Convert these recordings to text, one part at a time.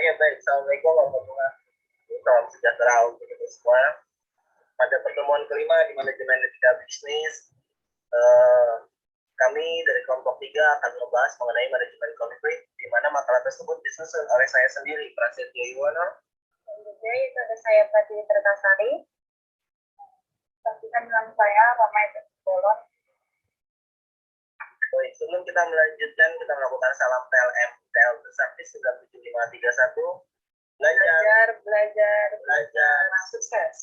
Oke, baik. Assalamualaikum warahmatullahi wabarakatuh. Salam sejahtera untuk kita semua. Pada pertemuan kelima di manajemen etika bisnis, kami dari kelompok 3 akan membahas mengenai manajemen konflik, di mana makalah tersebut disusun oleh saya sendiri, Prasetyo Yuwono. Selanjutnya itu ada saya Pratiwi Tertasari. Saksikan dengan saya Ramai Bolon. Baik, sebelum kita melanjutkan, kita melakukan salam TLM, TL Trisakti 97531. Belajar, sukses.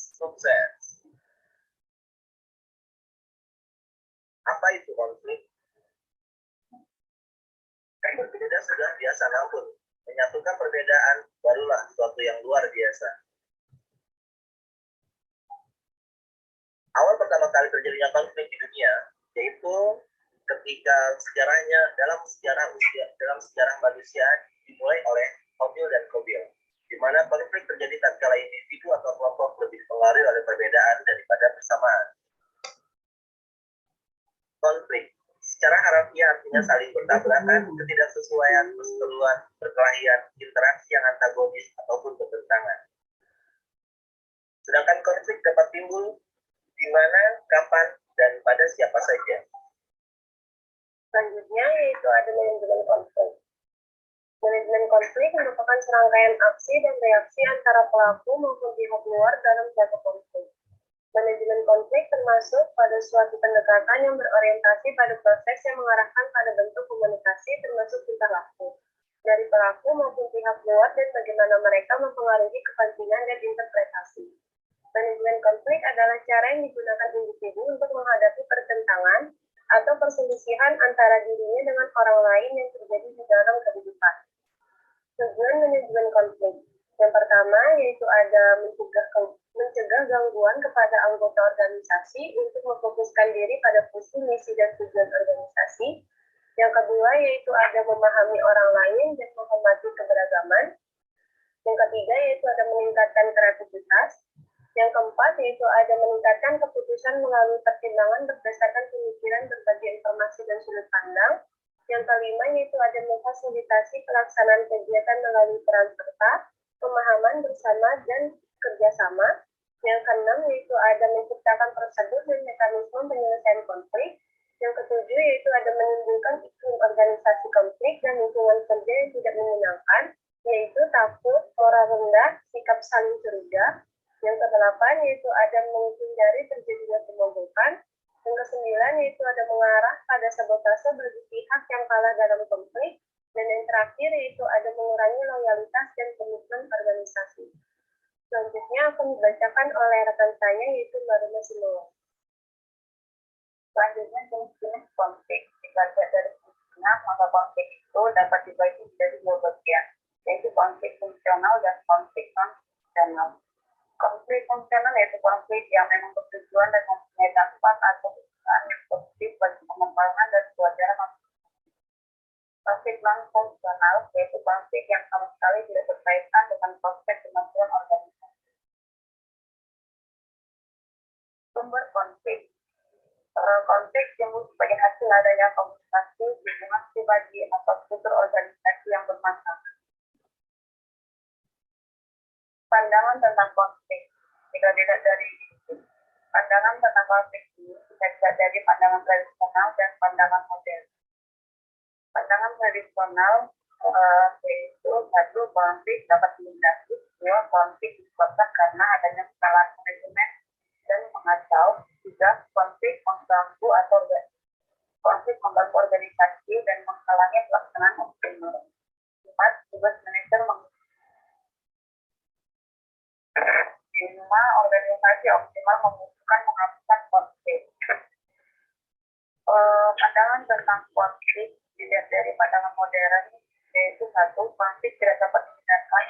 Apa itu konflik? Kan berbeda sudah biasa, namun menyatukan perbedaan barulah suatu yang luar biasa. Awal pertama kali terjadinya konflik di dunia yaitu ketika dalam sejarah manusia dimulai oleh Habil dan Qabil, di mana konflik terjadi tatkala individu atau kelompok lebih dipengaruhi oleh perbedaan daripada persamaan. Konflik secara harafiah artinya saling bertabrakan, ketidaksesuaian, perseteruan, perkelahian, interaksi yang antagonis ataupun bertentangan. Sedangkan konflik dapat timbul di mana, kapan, dan pada siapa saja. Selanjutnya yaitu ada manajemen konflik. Manajemen konflik merupakan serangkaian aksi dan reaksi antara pelaku maupun pihak luar dalam suatu konflik. Manajemen konflik termasuk pada suatu pendekatan yang berorientasi pada proses yang mengarahkan pada bentuk komunikasi termasuk tingkah laku dari pelaku maupun pihak luar dan bagaimana mereka mempengaruhi kepentingan dan interpretasi. Manajemen konflik adalah cara yang digunakan individu untuk menghadapi pertentangan atau perselisihan antara dirinya dengan orang lain yang terjadi di dalam kehidupan. Tujuan manajemen konflik yang pertama yaitu ada mencegah gangguan kepada anggota organisasi untuk memfokuskan diri pada visi, misi, dan tujuan organisasi. Yang kedua yaitu ada memahami orang lain dan menghormati keberagaman. Yang ketiga yaitu ada meningkatkan kreativitas. Yang keempat yaitu ada meningkatkan keputusan melalui pertimbangan berdasarkan pemikiran berbagai informasi dan sudut pandang. Yang kelima yaitu ada memfasilitasi pelaksanaan kegiatan melalui peran serta, pemahaman bersama dan kerjasama. Yang keenam yaitu ada menciptakan prosedur dan mekanisme penyelesaian konflik. Yang ketujuh yaitu ada menimbulkan iklim organisasi konflik dan lingkungan kerja yang tidak menyenangkan, yaitu takut, moral rendah, sikap saling curiga. Yang kedelapan yaitu ada menghindari terjadinya pemogokan. Yang kesembilan yaitu ada mengarah pada sabotase bagi pihak yang kalah dalam konflik. Dan yang terakhir yaitu ada mengurangi loyalitas dan komitmen organisasi. Selanjutnya akan dibacakan oleh rekan saya yaitu Mbak Rima Sinuwun. Selanjutnya jenis konflik. Jika dari fungsinya, maka konflik itu dapat dibagi menjadi dua bagian, yaitu konflik fungsional dan konflik non-fungsional. Konflik fungsional yaitu konflik yang memang bertujuan dan mempunyai dampak atau kesan yang positif bagi pengembangan dan kewajaran organisasi. Konflik non-fungsional yaitu konflik yang sama sekali tidak berkaitan dengan prospek kemajuan organisasi. Sumber konflik. Konflik timbul sebagai hasil adanya komunikasi, hubungan pribadi atau struktur organisasi yang bermasalah. Pandangan tentang konflik. Jika tidak dari itu, pandangan tentang konflik ini bisa dari pandangan tradisional dan pandangan modern. Pandangan tradisional yaitu satu, konflik dapat dihindari. Dua, konflik disebabkan karena adanya kesalahan manajemen dan mengacau. Tiga, konflik mengganggu atau konflik mengganggu organisasi dan menghalangi pelaksanaan optimal. Empat, tugas manajer organisasi optimal membutuhkan menghapuskan konflik. Pandangan tentang konflik dilihat dari pandangan modern yaitu satu, konflik tidak dapat dihindarkan.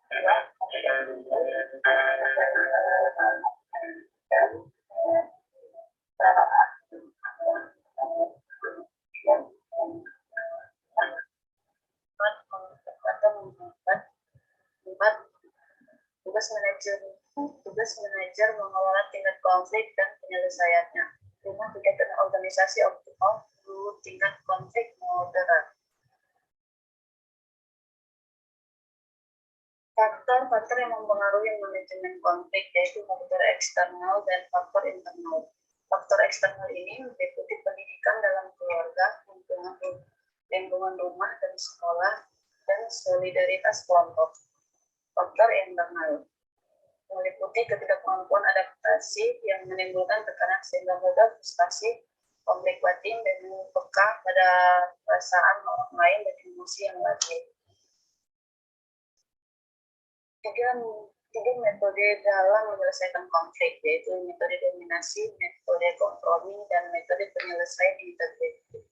Dua, tugas manajer mengelola tingkat konflik dan penyelesaiannya. 5. Kegiatan organisasi optimal. 10. Tingkat konflik moderat. Faktor-faktor yang mempengaruhi manajemen konflik yaitu faktor eksternal dan faktor internal. Faktor eksternal ini meliputi pendidikan dalam keluarga, lingkungan rumah dan sekolah, dan solidaritas kelompok. Faktor internal meliputi ketidakmampuan adaptasi yang menimbulkan tekanan sehingga mudah frustasi, konflik batin, dan peka pada perasaan orang lain dan emosi yang lain. Tiga metode dalam menyelesaikan konflik, yaitu metode dominasi, metode kompromi, dan metode penyelesaian integratif.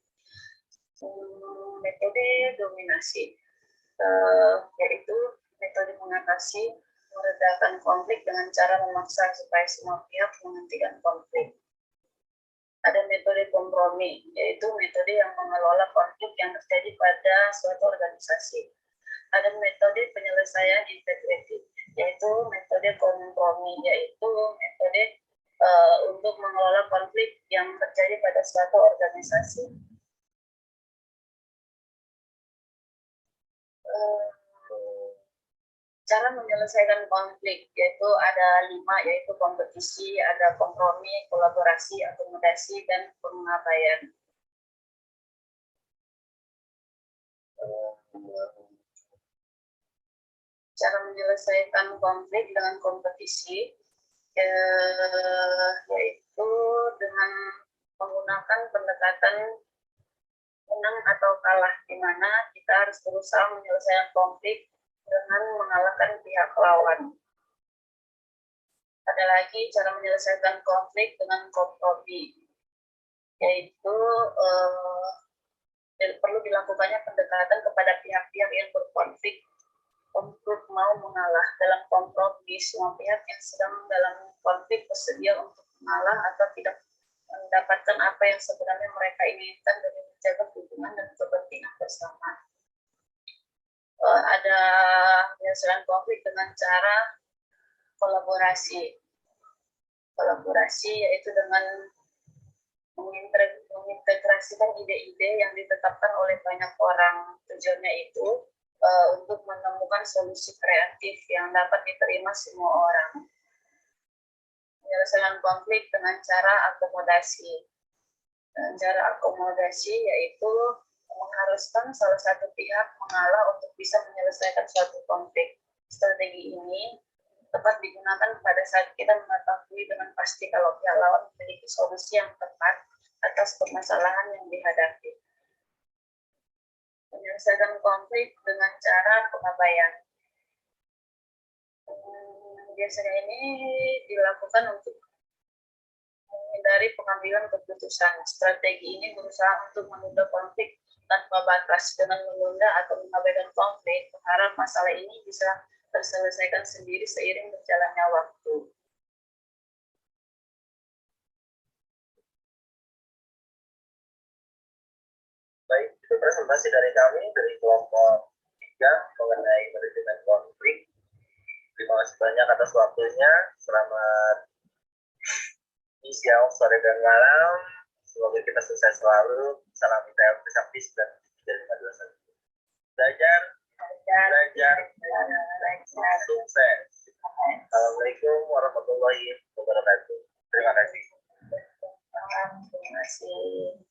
Metode dominasi yaitu metode mengatasi meredakan konflik dengan cara memaksa supaya semua pihak menghentikan konflik. Ada metode kompromi, yaitu metode yang mengelola konflik yang terjadi pada suatu organisasi. Ada metode penyelesaian integratif, yaitu metode kompromi, yaitu metode untuk mengelola konflik yang terjadi pada suatu organisasi. Cara menyelesaikan konflik, yaitu ada 5, yaitu kompetisi, ada kompromi, kolaborasi, akomodasi, dan pengabaian. Cara menyelesaikan konflik dengan kompetisi yaitu dengan menggunakan pendekatan menang atau kalah, di mana kita harus berusaha menyelesaikan konflik dengan mengalahkan pihak lawan. Ada lagi cara menyelesaikan konflik dengan kompromi, yaitu perlu dilakukannya pendekatan kepada pihak-pihak yang berkonflik untuk mau mengalah. Dalam kompromi, semua pihak yang sedang dalam konflik bersedia untuk mengalah atau tidak mendapatkan apa yang sebenarnya mereka inginkan demi menjaga hubungan dan kepentingan bersama. Ada penyelesaian konflik dengan cara kolaborasi. Kolaborasi yaitu dengan mengintegrasikan ide-ide yang ditetapkan oleh banyak orang. Tujuannya itu untuk menemukan solusi kreatif yang dapat diterima semua orang. Penyelesaian konflik dengan cara akomodasi. Dengan cara akomodasi yaitu mengharuskan salah satu pihak mengalah untuk bisa menyelesaikan suatu konflik. Strategi ini tepat digunakan pada saat kita mengetahui dengan pasti kalau pihak lawan memiliki solusi yang tepat atas permasalahan yang dihadapi. Menyelesaikan konflik dengan cara pengabaian. Biasanya ini dilakukan untuk menghindari pengambilan keputusan. Strategi ini berusaha untuk menunda konflik tanpa batas. Dengan menunda atau mengabaikan konflik, berharap masalah ini bisa terselesaikan sendiri seiring berjalannya waktu. Baik, itu presentasi dari kami dari kelompok 3 mengenai manajemen konflik. Terima kasih banyak atas waktunya. Selamat siang, sore, dan malam. Semoga kita sukses selalu. Salam ITM Pesaktis dan 351. Belajar, sukses. Assalamualaikum warahmatullahi wabarakatuh. Terima kasih. Terima kasih.